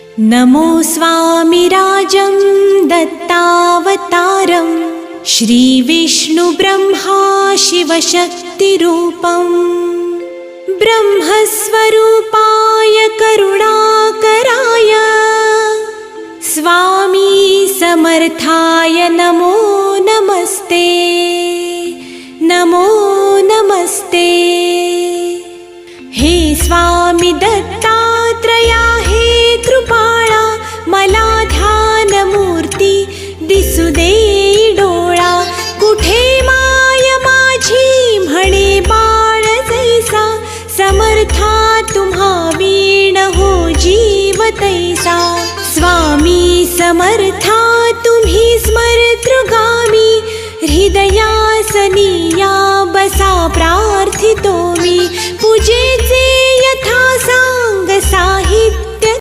नमो स्वामिराजं दत्तावतारं श्रीविष्णुब्रह्मा शिवशक्तिरूपं ब्रह्मस्वरूपाय करुणाकराय स्वामी समर्थाय नमो नमस्ते नमो नमस्ते। हे स्वामी दत्तात्रया हे कृपाळा मला ध्यानमूर्ती दिसू दे डोळा कुठे माय माझी म्हणे बाळ जैसा समर्था तुम्हा वीण हो जीव तैसा स्वामी समर्था तुम्ही स्मरतृगामी हृदयासनिया बसा प्रार्थितो मी पूजेचे यथा सांग साहित्य